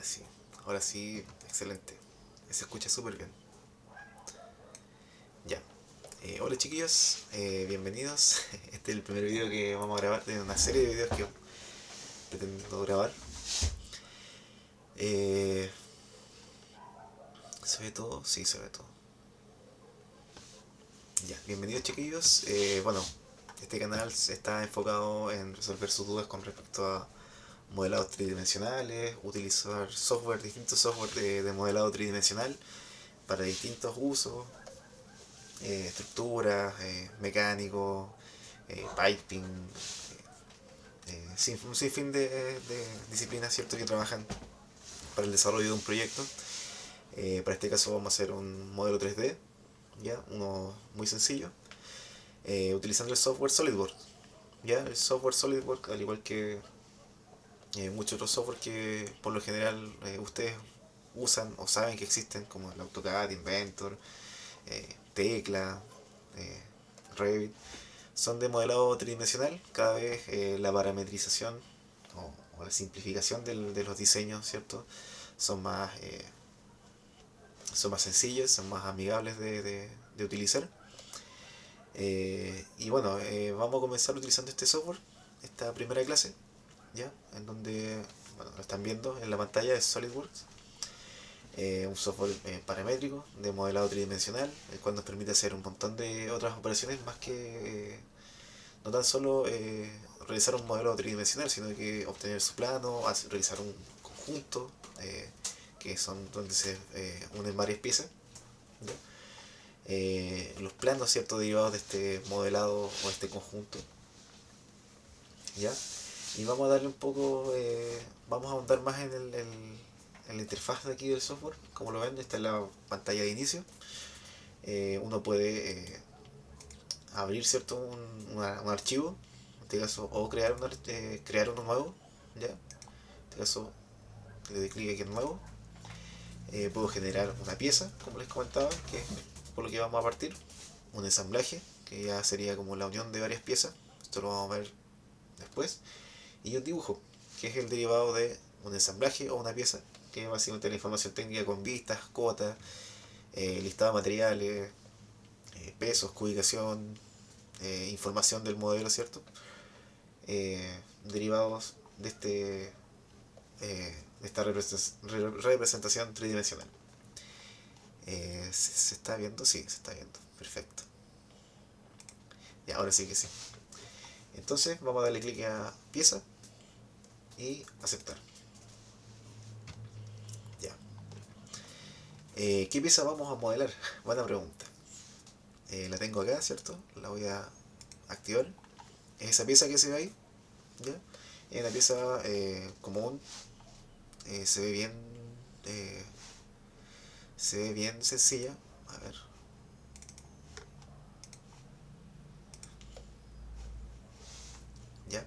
Ahora sí, ahora sí, excelente. Se escucha súper bien. Ya. Hola chiquillos, bienvenidos. Este es el primer video que vamos a grabar de una serie de videos que pretendo grabar. Eh, ¿Se ve todo? Sí, se ve todo. Ya, bienvenidos chiquillos. Bueno, este canal está enfocado en resolver sus dudas con respecto a modelados tridimensionales, utilizar software, distintos software de modelado tridimensional para distintos usos, estructuras, mecánicos, piping, un sinfín de disciplinas, ¿cierto?, que trabajan para el desarrollo de un proyecto. Para este caso vamos a hacer un modelo 3D, ¿ya? Uno muy sencillo, utilizando el software SolidWorks. ¿Ya? El software SolidWorks, al igual que muchos otros software que por lo general ustedes usan o saben que existen, como el AutoCAD, Inventor, Tecla, eh, Revit, son de modelado tridimensional. Cada vez la parametrización o la simplificación de los diseños, ¿cierto? Son más, son más sencillas, son más amigables de utilizar. Y bueno, vamos a comenzar utilizando este software, esta primera clase, ¿ya? En donde, bueno, lo están viendo en la pantalla, es SolidWorks. Un software paramétrico de modelado tridimensional, el cual nos permite hacer un montón de otras operaciones más que no tan solo realizar un modelo tridimensional, sino que obtener su plano, realizar un conjunto, que son donde se unen varias piezas. ¿Ya? Los planos, ¿cierto?, derivados de este modelado o este conjunto. ¿Ya? Y vamos a darle un poco, vamos a ahondar más en la interfaz de aquí del software. Como lo ven, esta es la pantalla de inicio. Uno puede abrir, ¿cierto?, un archivo, en este caso, o crear uno nuevo. ¿Ya? En este caso le doy clic aquí en nuevo. Puedo generar una pieza, como les comentaba, que es por lo que vamos a partir. Un ensamblaje, que ya sería como la unión de varias piezas. Esto lo vamos a ver después. Y un dibujo, que es el derivado de un ensamblaje o una pieza, que es básicamente la información técnica con vistas, cotas, listado de materiales, pesos, cubicación, información del modelo, ¿cierto? Derivados de esta representación tridimensional. ¿Se está viendo? Sí, se está viendo. Perfecto. Y ahora sí que sí. Entonces vamos a darle clic a pieza y aceptar. Ya. ¿Qué pieza vamos a modelar? Buena pregunta. La tengo acá, ¿cierto? La voy a activar. Es esa pieza que se ve ahí. ¿Ya? Es una pieza común. Se ve bien. eh, Se ve bien sencilla. A ver. ¿Ya?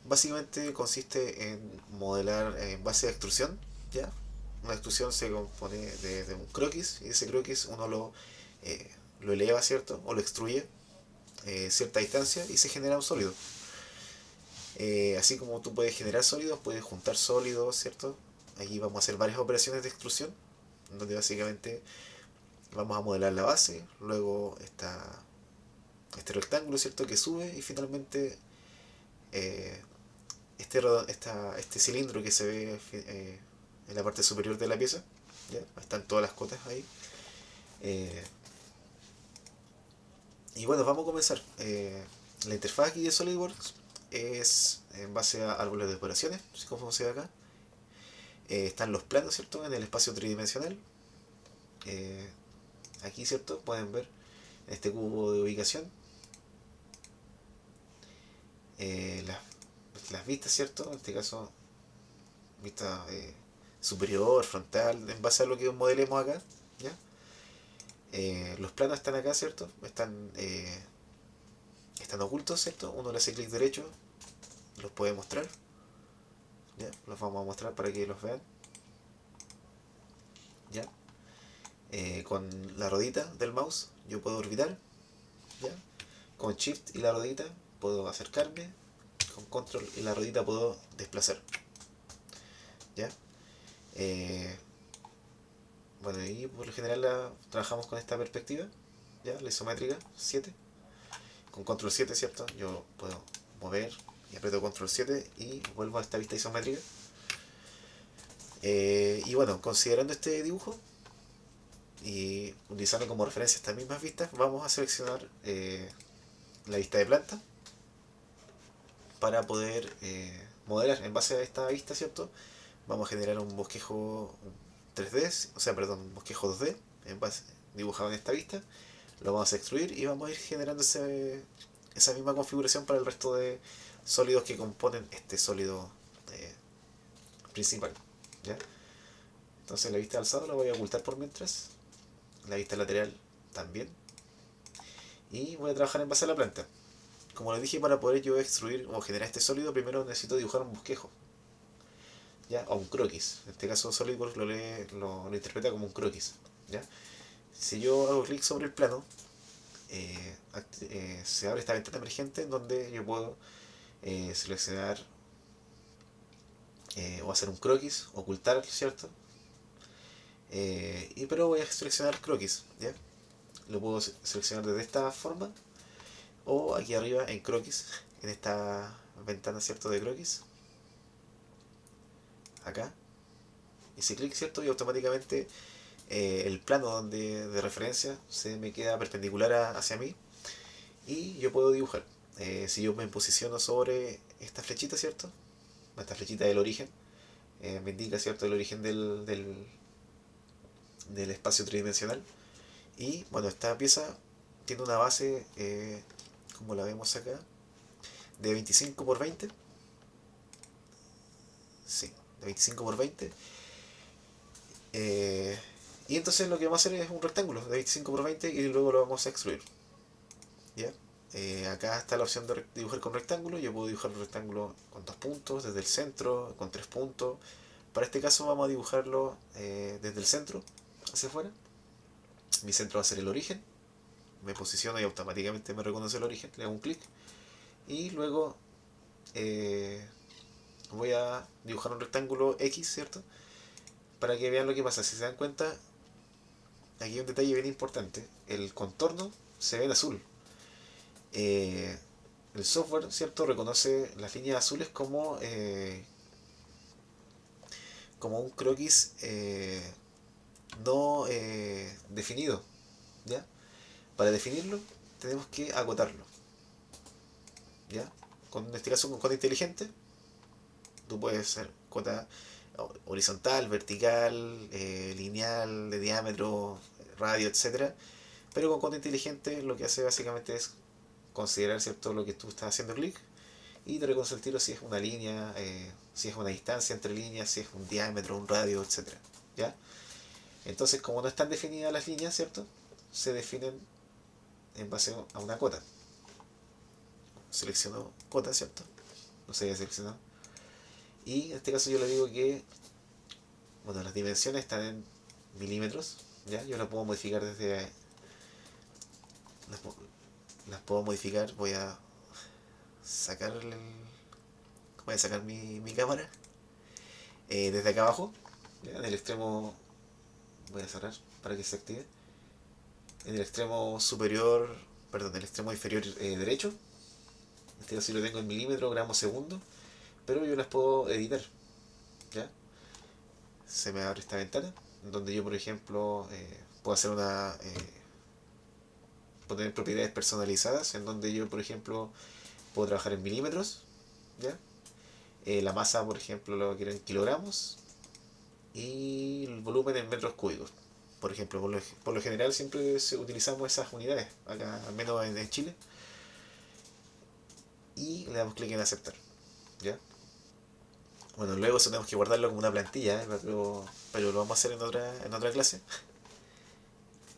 Básicamente consiste en modelar en base de extrusión, ¿ya? Una extrusión se compone de un croquis, y ese croquis uno lo eleva, ¿cierto? O lo extruye cierta distancia y se genera un sólido. Así como tú puedes generar sólidos, puedes juntar sólidos, ¿cierto? Aquí vamos a hacer varias operaciones de extrusión, donde básicamente vamos a modelar la base, luego este rectángulo, ¿cierto?, que sube, y finalmente eh, este cilindro que se ve en la parte superior de la pieza. ¿Ya? Están todas las cotas ahí. Eh, y bueno, vamos a comenzar. La interfaz aquí de SolidWorks es en base a árboles de operaciones, así como se ve acá. Están los planos, ¿cierto?, en el espacio tridimensional. Eh, Aquí, ¿cierto?, pueden ver este cubo de ubicación. Las vistas, ¿cierto? En este caso, vista superior, frontal, en base a lo que modelemos acá. ¿Ya? Los planos están acá, ¿cierto? Están ocultos, ¿cierto? Uno le hace clic derecho, los puede mostrar. ¿Ya? Los vamos a mostrar para que los vean. ¿Ya? Con la rodita del mouse yo puedo orbitar. ¿Ya? Con Shift y la rodita puedo acercarme. Con Control y la rodita puedo desplazar. ¿Ya? Eh, bueno, y por lo general trabajamos con esta perspectiva, ya, la isométrica 7 con control 7, ¿cierto? Yo puedo mover y aprieto control 7 y vuelvo a esta vista isométrica. Y bueno, considerando este dibujo y utilizando como referencia estas mismas vistas, vamos a seleccionar la vista de planta para poder modelar en base a esta vista, ¿cierto? Vamos a generar un bosquejo 3D, o sea, perdón, un bosquejo 2D en base, dibujado en esta vista. Lo vamos a extruir y vamos a ir generando esa misma configuración para el resto de sólidos que componen este sólido eh, principal. ¿Ya? Entonces la vista de alzado la voy a ocultar por mientras, la vista lateral también, y voy a trabajar en base a la planta. Como les dije, para poder yo extruir o generar este sólido, primero necesito dibujar un bosquejo, ¿ya? O un croquis. En este caso SolidWorks lo interpreta como un croquis, ¿ya? Si yo hago clic sobre el plano, se abre esta ventana emergente en donde yo puedo seleccionar o hacer un croquis, ocultar, ¿cierto? Pero voy a seleccionar croquis, ¿ya? Lo puedo seleccionar desde esta forma o aquí arriba en croquis, en esta ventana, ¿cierto? De croquis, acá. Hice clic, ¿cierto? Y automáticamente el plano de referencia se me queda perpendicular hacia mí y yo puedo dibujar. Si yo me posiciono sobre esta flechita, ¿cierto? Esta flechita del origen, me indica, ¿cierto? El origen del espacio tridimensional. Y bueno, esta pieza tiene una base, como la vemos acá, de 25 por 20. Sí, de 25 por 20. Eh, y entonces lo que vamos a hacer es un rectángulo de 25 por 20 y luego lo vamos a extruir. ¿Ya? Acá está la opción de dibujar con rectángulo. Yo puedo dibujar un rectángulo con 2 puntos, desde el centro, con 3 puntos. Para este caso vamos a dibujarlo desde el centro hacia afuera. Mi centro va a ser el origen. Me posiciono y automáticamente me reconoce el origen. Le hago un clic. Y luego eh, voy a dibujar un rectángulo X, ¿cierto? Para que vean lo que pasa. Si se dan cuenta, aquí hay un detalle bien importante. El contorno se ve en azul. Eh, el software, ¿cierto? Reconoce las líneas azules como un croquis no definido, ¿ya? Para definirlo tenemos que acotarlo, ¿ya? En este caso con cota inteligente, tú puedes hacer cota horizontal, vertical, lineal, de diámetro, radio, etcétera. Pero con cota inteligente lo que hace básicamente es considerar, ¿cierto?, lo que tú estás haciendo clic y te reconoce el tiro si es una línea, si es una distancia entre líneas, si es un diámetro, un radio, etcétera. ¿Ya? Entonces, como no están definidas las líneas, ¿cierto? Se definen en base a una cota. Selecciono cota, ¿cierto? No se había seleccionado. Y en este caso yo le digo que, bueno, las dimensiones están en milímetros, ¿ya? Yo las puedo modificar las, las puedo modificar, sacar el, voy a sacar mi cámara desde acá abajo, ¿ya? En el extremo, voy a cerrar para que se active. En el extremo superior, perdón, en el extremo inferior derecho. Este caso yo lo tengo en milímetros, gramos, segundo. Pero yo las puedo editar, ¿ya? Se me abre esta ventana, donde yo, por ejemplo, puedo hacer poner propiedades personalizadas, en donde yo, por ejemplo, puedo trabajar en milímetros, ¿ya? La masa, por ejemplo, lo quiero en kilogramos y el volumen en metros cúbicos. Por ejemplo, por lo general siempre utilizamos esas unidades, acá al menos en Chile, y le damos clic en aceptar, ¿ya? Bueno, luego eso tenemos que guardarlo como una plantilla, pero lo vamos a hacer en otra clase.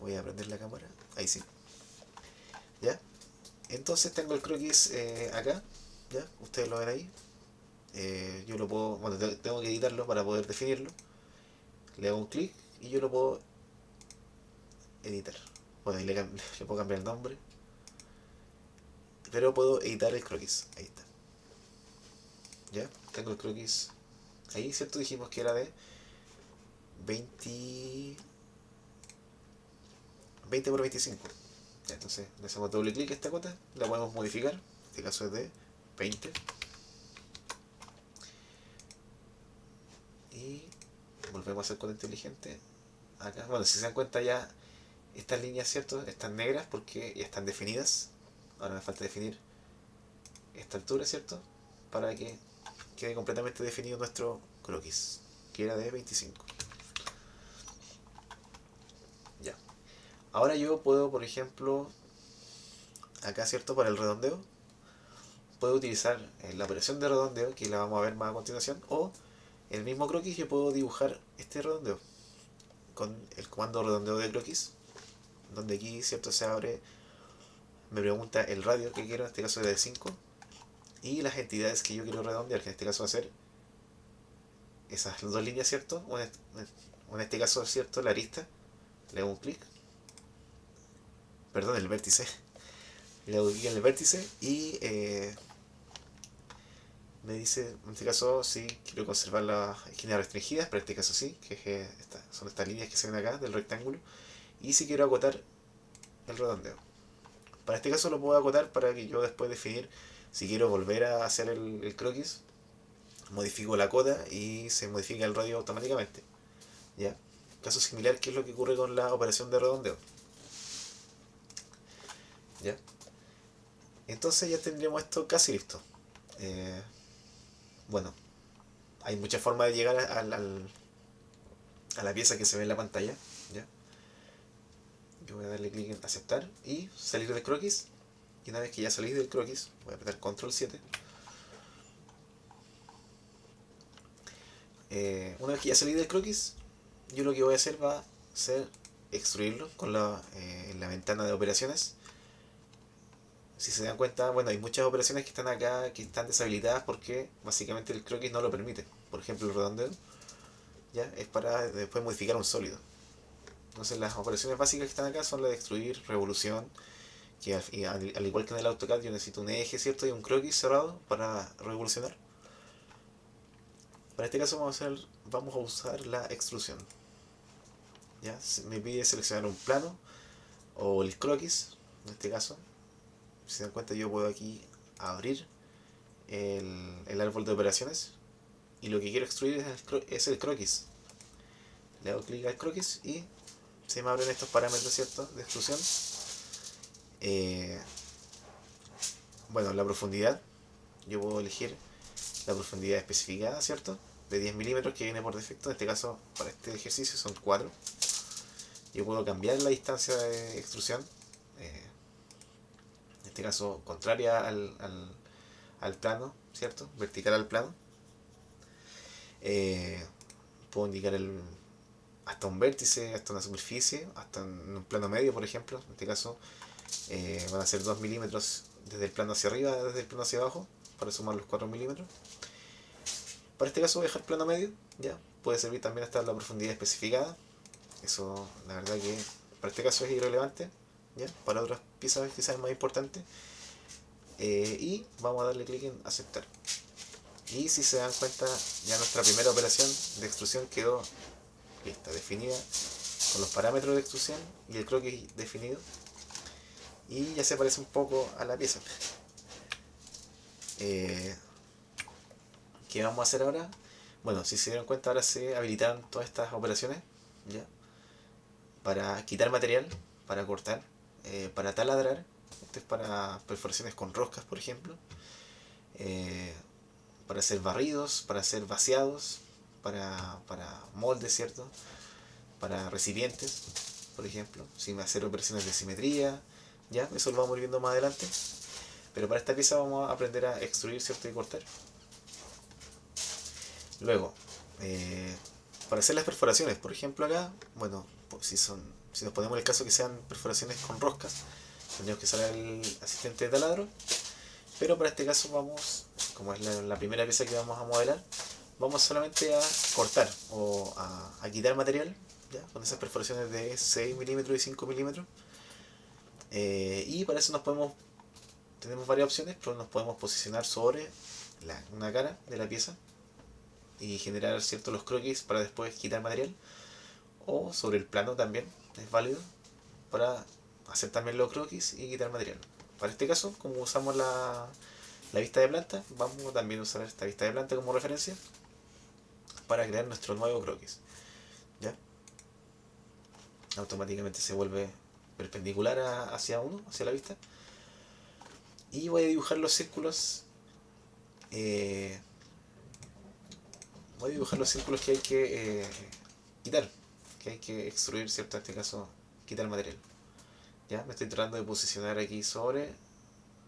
Voy a prender la cámara, ahí sí, ¿ya? Entonces tengo el croquis acá, ¿ya? Ustedes lo ven ahí. Yo lo puedo, bueno, tengo que editarlo para poder definirlo. Le hago un clic y yo lo puedo editar. Bueno, ahí le puedo cambiar el nombre, pero puedo editar el croquis. Ahí está. ¿Ya? Tengo el croquis ahí, ¿cierto? Dijimos que era de 20 por 25. Ya, entonces le hacemos doble clic a esta cota, la podemos modificar, en este caso es de 20. Y volvemos a hacer cota inteligente. Acá, bueno, si se dan cuenta ya, estas líneas, ¿cierto? Están negras porque ya están definidas. Ahora me falta definir esta altura, ¿cierto? Para que quede completamente definido nuestro croquis, que era de 25. Ya. Ahora yo puedo, por ejemplo, acá, ¿cierto? Para el redondeo, puedo utilizar la operación de redondeo, que la vamos a ver más a continuación, o en el mismo croquis yo puedo dibujar este redondeo con el comando redondeo de croquis, donde aquí, ¿cierto? Se abre, me pregunta el radio que quiero, en este caso es de 5, y las entidades que yo quiero redondear, que en este caso va a ser esas dos líneas, ¿cierto? O en este caso, ¿cierto? La arista, le hago un clic, perdón, el vértice, le hago clic en el vértice y me dice, en este caso, si quiero conservar las esquinas restringidas, pero en este caso sí, que son estas líneas que se ven acá del rectángulo, y si quiero acotar el redondeo. Para este caso lo puedo acotar para que yo después definir si quiero volver a hacer el croquis, modifico la cota y se modifica el radio automáticamente. ¿Ya? Caso similar que es lo que ocurre con la operación de redondeo. ¿Ya? Entonces ya tendríamos esto casi listo. Eh, bueno, hay muchas formas de llegar a la pieza que se ve en la pantalla. ¿Ya? Yo voy a darle clic en aceptar y salir del croquis. Y una vez que ya salí del croquis, voy a apretar control 7. Una vez que ya salí del croquis, yo lo que voy a hacer va a ser extruirlo en la ventana de operaciones. Si se dan cuenta, bueno, hay muchas operaciones que están acá que están deshabilitadas porque básicamente el croquis no lo permite. Por ejemplo, el redondeo ya es para después modificar un sólido. Entonces las operaciones básicas que están acá son la de extruir, revolución, que al igual que en el AutoCAD yo necesito un eje, ¿cierto? Y un croquis cerrado para revolucionar. Para este caso vamos a usar la extrusión. ¿Ya? Me pide seleccionar un plano o el croquis, en este caso. Si se dan cuenta yo puedo aquí abrir el árbol de operaciones y lo que quiero extruir es el croquis. Le hago clic al croquis y se me abren estos parámetros, ¿cierto? De extrusión. Eh, bueno, la profundidad, yo puedo elegir la profundidad especificada, ¿cierto? De 10 milímetros que viene por defecto, en este caso para este ejercicio son 4. Yo puedo cambiar la distancia de extrusión, eh, en este caso contraria al plano, ¿cierto? Vertical al plano. Eh, Puedo indicar hasta un vértice, hasta una superficie, hasta en un plano medio, por ejemplo. En este caso van a ser 2 milímetros desde el plano hacia arriba, desde el plano hacia abajo, para sumar los 4 milímetros. Para este caso voy a dejar plano medio, ya. Puede servir también hasta la profundidad especificada. Eso, la verdad que para este caso es irrelevante, ya. Para otras piezas quizás es más importante. Y vamos a darle clic en aceptar. Y si se dan cuenta, ya nuestra primera operación de extrusión quedó lista, definida, con los parámetros de extrusión y el croquis definido. Y ya se parece un poco a la pieza. ¿Qué vamos a hacer ahora? Bueno, si se dieron cuenta, ahora se habilitaron todas estas operaciones, ¿ya? Para quitar material, para cortar, para taladrar. Esto es para perforaciones con roscas, por ejemplo. eh, para hacer barridos, para hacer vaciados, para moldes, ¿cierto? Para recipientes, por ejemplo, sin hacer operaciones de simetría, ya, eso lo vamos viendo más adelante. Pero para esta pieza vamos a aprender a extruir, ¿cierto? Y cortar. Luego, para hacer las perforaciones, por ejemplo acá, bueno, si nos ponemos el caso que sean perforaciones con roscas, tendríamos que usar el asistente de taladro. Pero para este caso como es la primera pieza que vamos a modelar, vamos solamente a cortar o a quitar material, ¿ya? Con esas perforaciones de 6 milímetros y 5 milímetros. Y para eso tenemos varias opciones, pero nos podemos posicionar sobre una cara de la pieza y generar, ¿cierto?, los croquis para después quitar material. o sobre el plano también es válido para hacer también los croquis y quitar material. Para este caso, como usamos la vista de planta, vamos también a usar esta vista de planta como referencia para crear nuestro nuevo croquis. ¿Ya? Automáticamente se vuelve perpendicular hacia uno, hacia la vista. Y voy a dibujar los círculos. eh, Voy a dibujar los círculos que hay que quitar, que hay que extruir, ¿cierto? En este caso, quitar material. Ya me estoy tratando de posicionar aquí sobre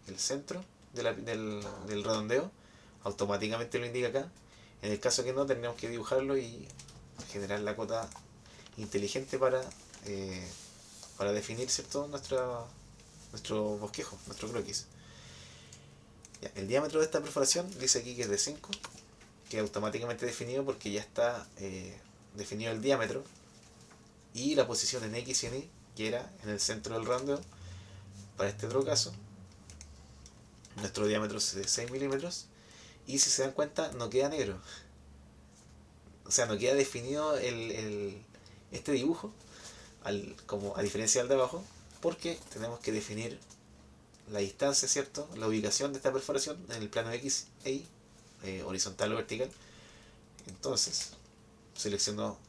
el centro del redondeo. Automáticamente lo indica acá. En el caso que no, tendríamos que dibujarlo y generar la cota inteligente eh, para definir, ¿cierto? Nuestro bosquejo, nuestro croquis. Ya, el diámetro de esta perforación dice aquí que es de 5, que automáticamente definido porque ya está definido el diámetro y la posición en X y en Y, que era en el centro del redondeo. Para este otro caso, nuestro diámetro es de 6 milímetros y si se dan cuenta no queda negro. O sea, no queda definido este dibujo, como a diferencia del de abajo, porque tenemos que definir la distancia, ¿cierto? La ubicación de esta perforación en el plano X e Y, horizontal o vertical. Entonces,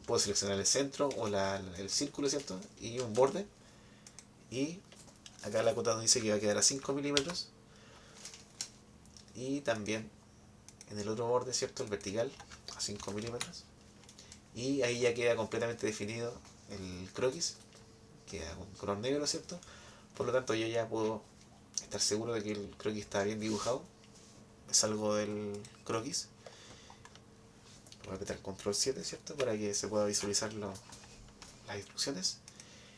puedo seleccionar el centro o el círculo, ¿cierto? Y un borde. Y acá la cota nos dice que va a quedar a 5 milímetros. Y también en el otro borde, ¿cierto? El vertical, a 5 milímetros. Y ahí ya queda completamente definido el croquis. Queda con color negro, ¿cierto? Por lo tanto, yo ya puedo estar seguro de que el croquis está bien dibujado. Salgo del croquis. Voy a apretar control 7, ¿cierto? Para que se pueda visualizar las instrucciones.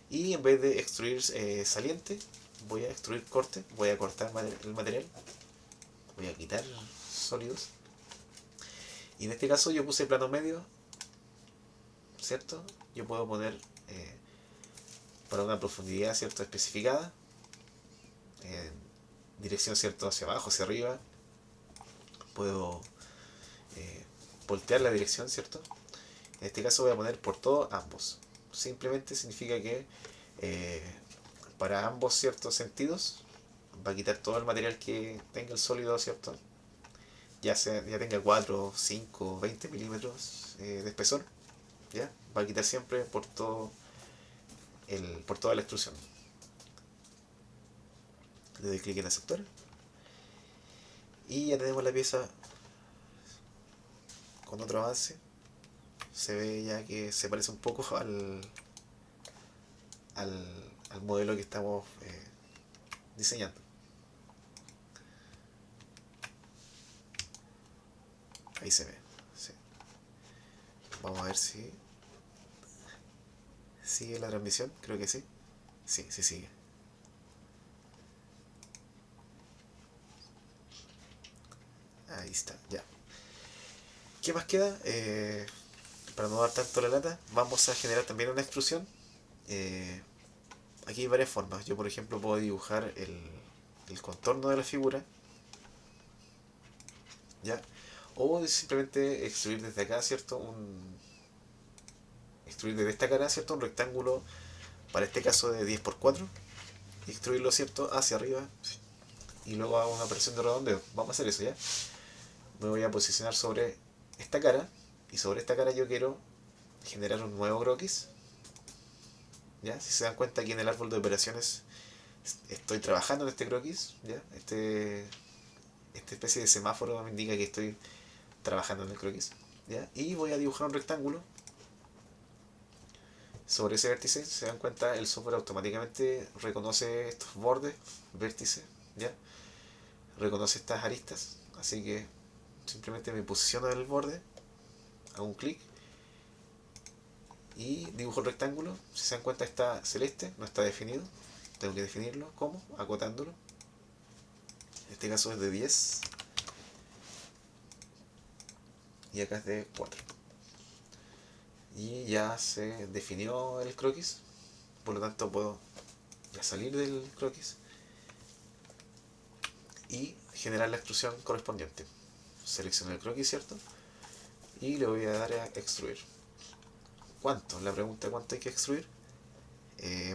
Y en vez de extruir saliente, voy a extruir corte. Voy a cortar el material. Voy a quitar sólidos. Y en este caso yo puse plano medio, ¿cierto? Yo puedo poner para una profundidad, ¿cierto? Especificada. En dirección, ¿cierto? Hacia abajo, hacia arriba. Puedo eh, voltear la dirección, ¿cierto? En este caso voy a poner por todo ambos. Simplemente significa que eh, para ambos ciertos sentidos va a quitar todo el material que tenga el sólido, ¿cierto? Ya tenga 4 5 20 milímetros de espesor, ¿ya? Va a quitar siempre por toda la extrusión. Le doy clic en aceptar y ya tenemos la pieza con otro avance. Se ve ya que se parece un poco al, al modelo que estamos diseñando. Ahí se ve. Sí. Vamos a ver si sigue la transmisión. Creo que sí. Sí, sí sigue. Ahí está, ya. ¿Qué más queda? Para no dar tanto la lata, vamos a generar también una extrusión. Eh, Aquí hay varias formas. Yo, por ejemplo, puedo dibujar el contorno de la figura, ¿ya? O simplemente extruir desde acá, ¿cierto? Extruir desde esta cara, ¿cierto? Un rectángulo, para este caso de 10 por 4. Y extruirlo, ¿cierto? Hacia arriba. Y luego hago una operación de redondeo. Vamos a hacer eso, ¿ya? Me voy a posicionar sobre esta cara. Y sobre esta cara yo quiero generar un nuevo croquis. ¿Ya? Si se dan cuenta, aquí en el árbol de operaciones estoy trabajando en este croquis, ¿ya? Esta especie de semáforo me indica que estoy trabajando en el croquis, ¿ya? Y voy a dibujar un rectángulo sobre ese vértice. Si se dan cuenta, el software automáticamente reconoce estos bordes, vértices, ¿ya? Reconoce estas aristas, así que simplemente me posiciono en el borde, hago un clic y dibujo el rectángulo. Si se dan cuenta, está celeste, no está definido. Tengo que definirlo. ¿Cómo? Acotándolo. En este caso es de 10 y acá es de 4. Y ya se definió el croquis, por lo tanto puedo ya salir del croquis y generar la extrusión correspondiente. Selecciono el croquis, ¿cierto? Y le voy a dar a extruir. ¿cuánto? La pregunta es cuánto hay que extruir.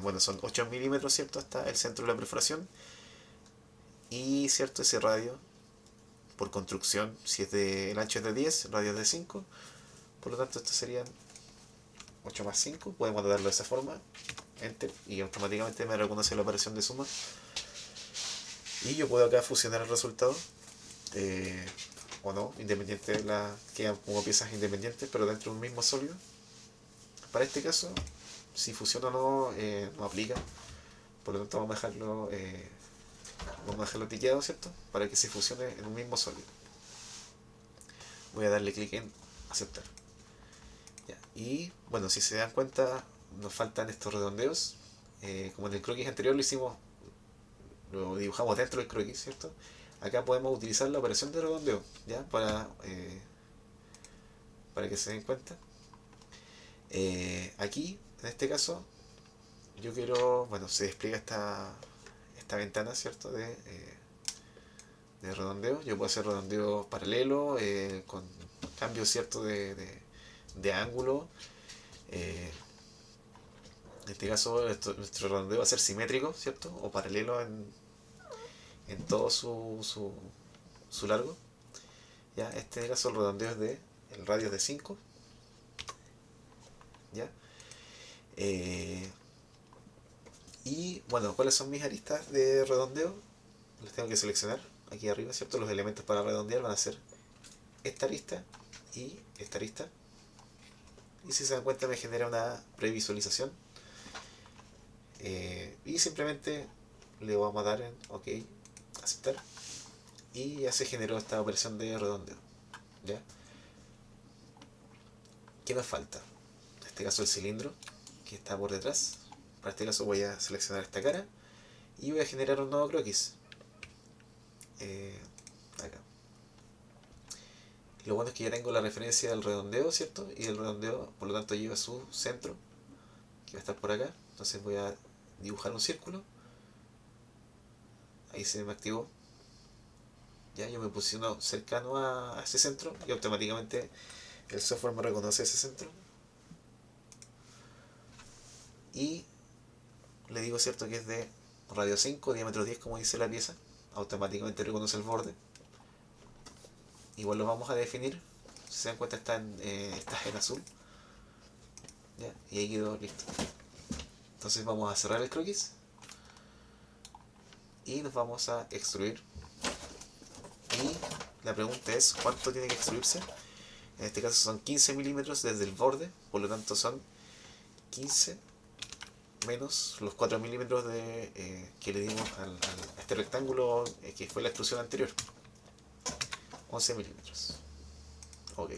Bueno, son 8 milímetros, ¿cierto? Hasta el centro de la perforación. Y, ¿cierto? Ese radio, por construcción, si es de, el ancho es de 10, el radio es de 5. Por lo tanto, esto serían 8 más 5. Podemos darlo de esa forma. Enter. Y automáticamente me reconoce la operación de suma. Y yo puedo acá fusionar el resultado. eh, o no, independiente de la. Quedan como piezas independientes, pero dentro de un mismo sólido. Para este caso, si fusiona o no, no aplica. Por lo tanto, vamos a dejarlo tiqueado, ¿cierto? Para que se fusione en un mismo sólido. Voy a darle clic en aceptar. Ya. Y bueno, si se dan cuenta, nos faltan estos redondeos. Como en el croquis anterior lo dibujamos dentro del croquis, ¿cierto? Acá podemos utilizar la operación de redondeo, ¿ya? Para que se den cuenta. Aquí, en este caso, yo quiero, bueno, se despliega esta ventana, ¿cierto? De redondeo. Yo puedo hacer redondeo paralelo, con cambios, ¿cierto? De ángulo. Eh, en este caso, nuestro redondeo va a ser simétrico, ¿cierto? O paralelo en todo su largo. ¿Ya? Este caso, el redondeo es el radio es de 5. ¿Ya? Eh, y bueno, ¿cuáles son mis aristas de redondeo? Las tengo que seleccionar aquí arriba, ¿cierto? Los elementos para redondear van a ser esta arista y esta arista. Y si se dan cuenta me genera una previsualización. Y simplemente le vamos a dar en OK, aceptar. Y ya se generó esta operación de redondeo. ¿Ya? ¿Qué nos falta? En este caso el cilindro que está por detrás. Para este caso voy a seleccionar esta cara y voy a generar un nuevo croquis. Acá. Lo bueno es que ya tengo la referencia del redondeo, ¿cierto? Y el redondeo, por lo tanto, lleva su centro, que va a estar por acá. Entonces voy a dibujar un círculo. Ahí se me activó. Ya yo me posiciono cercano a ese centro y automáticamente el software me reconoce ese centro. Y le digo, ¿cierto? Que es de radio 5, diámetro 10, como dice la pieza. Automáticamente reconoce el borde. Igual lo vamos a definir. Si se dan cuenta está en azul. ¿Ya? Y ahí quedó listo. Entonces vamos a cerrar el croquis. Y nos vamos a extruir. Y la pregunta es, ¿cuánto tiene que extruirse? En este caso son 15 milímetros desde el borde. Por lo tanto son 15 menos los 4 milímetros que le dimos a este rectángulo, que fue la extrusión anterior. 11 milímetros. Ok.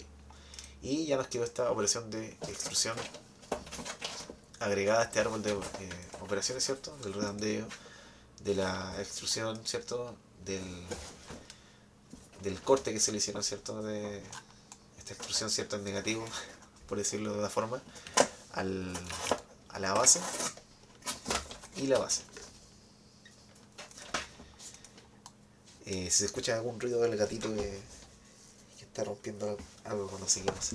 Y ya nos quedó esta operación de extrusión agregada a este árbol de operaciones, ¿cierto? Del redondeo, de la extrusión, ¿cierto? Del corte que se le hicieron, ¿cierto? De esta extrusión, ¿cierto? En negativo, por decirlo de una forma, al, a la base y la base. Si se escucha algún ruido del gatito que está rompiendo algo cuando seguimos.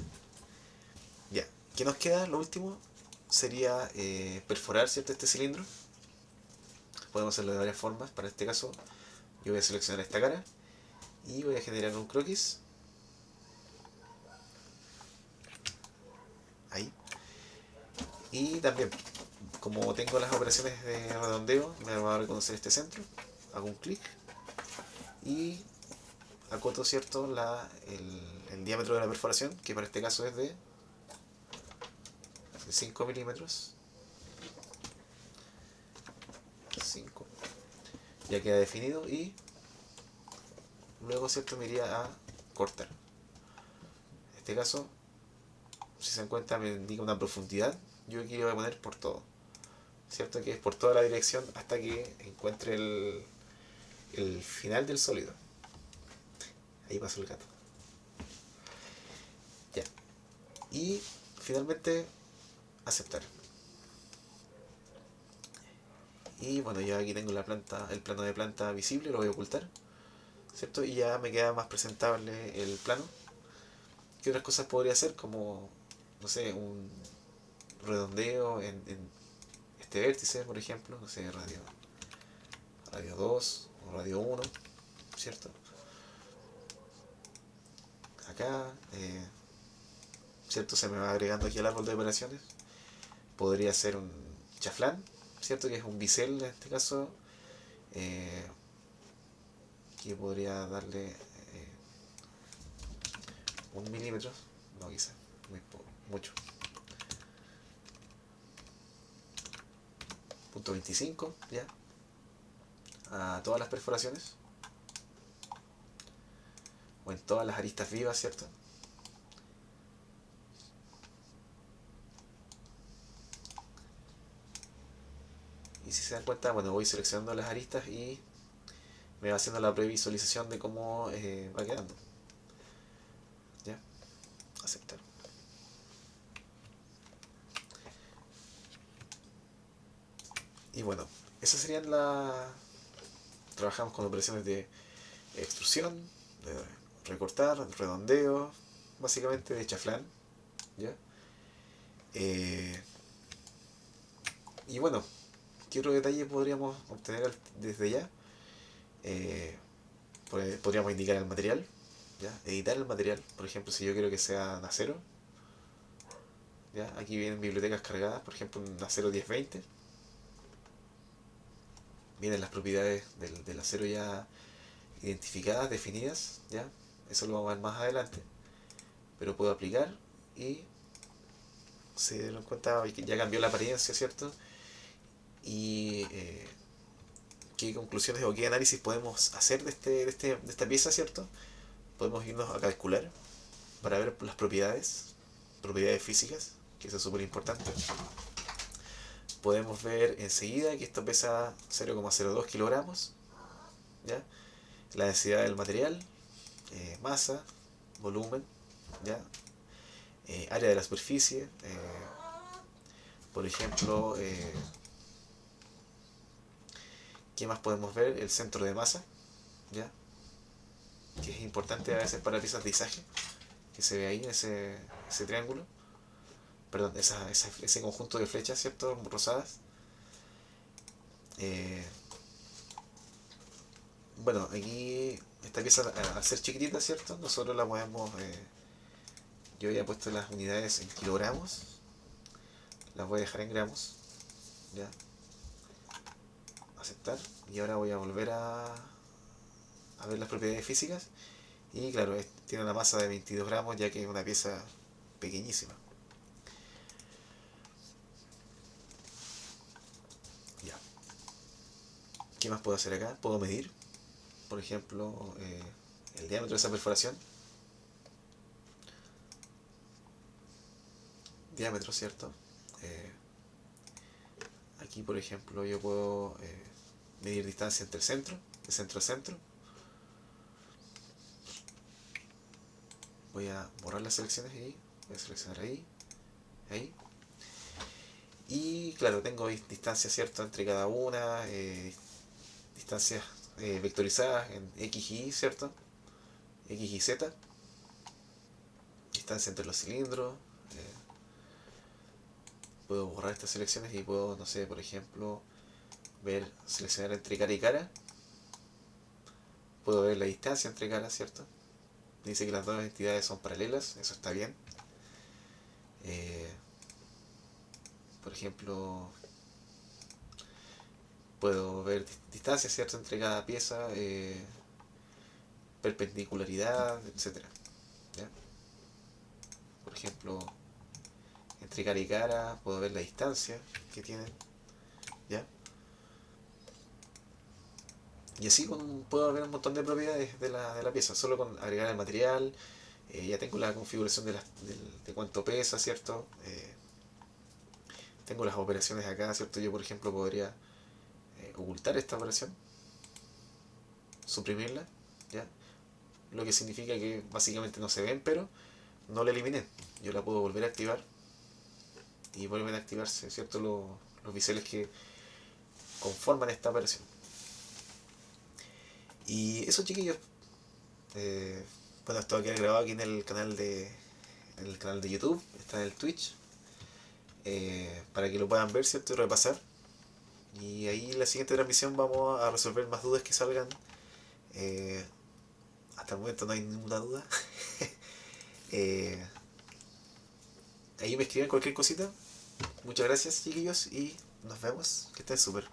Ya, ¿qué nos queda? Lo último sería perforar, ¿cierto? Este cilindro. Podemos hacerlo de varias formas. Para este caso, yo voy a seleccionar esta cara y voy a generar un croquis. Ahí. Y también, como tengo las operaciones de redondeo, me va a reconocer este centro. Hago un clic y acoto, ¿cierto? El diámetro de la perforación, que para este caso es de 5 milímetros. 5. Ya queda definido y luego, ¿cierto? Me iría a cortar. En este caso, si se dan cuenta, me indica una profundidad. Yo aquí le voy a poner por todo, ¿cierto? Que es por toda la dirección hasta que encuentre el final del sólido. Ahí pasó el gato. Ya. Y finalmente, aceptar. Y bueno, ya aquí tengo el plano de planta visible, lo voy a ocultar, ¿cierto? Y ya me queda más presentable el plano. ¿Qué otras cosas podría hacer? Como, no sé, redondeo en este vértice, por ejemplo, no sé, radio 2 o radio 1, ¿cierto? Acá, ¿cierto? Se me va agregando aquí al árbol de operaciones. Podría ser un chaflán, ¿cierto? Que es un bisel en este caso, eh, que podría darle 1 milímetro, no quizá, mucho. Punto 25, ya, a todas las perforaciones, o en todas las aristas vivas, ¿cierto? Y si se dan cuenta, bueno, voy seleccionando las aristas y me va haciendo la previsualización de cómo va quedando. ¿Ya? Aceptar. Y bueno, esas serían las... Trabajamos con operaciones de extrusión, de recortar, redondeo, básicamente de chaflán. ¿Ya? Eh, y bueno, ¿qué otro detalle podríamos obtener desde ya? Eh, Podríamos indicar el material, ¿ya? Editar el material, por ejemplo, si yo quiero que sea de acero, ¿ya? Aquí vienen bibliotecas cargadas, por ejemplo, un acero 1020, vienen las propiedades del acero ya identificadas, definidas, ¿ya? Eso lo vamos a ver más adelante, pero puedo aplicar y se dieron cuenta que ya cambió la apariencia, ¿cierto? Y qué conclusiones o qué análisis podemos hacer de esta pieza, ¿cierto? Podemos irnos a calcular para ver las propiedades físicas, que eso es súper importante. Podemos ver enseguida que esto pesa 0,02 kilogramos, ¿ya? La densidad del material, masa, volumen, ¿ya? Área de la superficie, por ejemplo, ¿qué más podemos ver? El centro de masa, ¿ya? Que es importante a veces para piezas de izaje, que se ve ahí, ese triángulo, perdón, ese conjunto de flechas, ¿cierto? Rosadas. Eh, bueno, aquí esta pieza al ser chiquitita, ¿cierto? Nosotros la podemos, yo había puesto las unidades en kilogramos, las voy a dejar en gramos, ¿ya? Aceptar. Y ahora voy a volver a ver las propiedades físicas. Y claro, tiene una masa de 22 gramos ya que es una pieza pequeñísima. Ya. ¿Qué más puedo hacer acá? Puedo medir, por ejemplo, el diámetro de esa perforación. Diámetro, ¿cierto? Eh, Aquí, por ejemplo, yo puedo medir distancia entre el centro, de centro a centro. Voy a borrar las selecciones y voy a seleccionar ahí, ahí. Y claro, tengo distancia, ¿cierto? Entre cada una, distancias vectorizadas en X y Y, ¿cierto? X y Z, distancia entre los cilindros. eh, Puedo borrar estas selecciones y puedo, no sé, por ejemplo, seleccionar entre cara y cara. Puedo ver la distancia entre caras, ¿cierto? Dice que las dos entidades son paralelas, eso está bien. Eh, por ejemplo, puedo ver distancia, ¿cierto? Entre cada pieza, perpendicularidad, etcétera. ¿Ya? Por ejemplo, entre cara y cara puedo ver la distancia que tienen, ¿ya? Y así puedo ver un montón de propiedades de la pieza, solo con agregar el material. Ya tengo la configuración de cuánto pesa, ¿cierto? Tengo las operaciones acá, ¿cierto? Yo, por ejemplo, podría ocultar esta operación, suprimirla, ¿ya? Lo que significa que básicamente no se ven, pero no la eliminé. Yo la puedo volver a activar y vuelven a activarse, ¿cierto? Los biseles que conforman esta operación. Y eso, chiquillos, eh, bueno, esto va a quedar grabado aquí en el canal de YouTube, está en el Twitch. para que lo puedan ver, ¿cierto? Y repasar. Y ahí en la siguiente transmisión vamos a resolver más dudas que salgan. Eh, Hasta el momento no hay ninguna duda. Eh, Ahí me escriben cualquier cosita. Muchas gracias, chiquillos, y nos vemos. Que estén súper.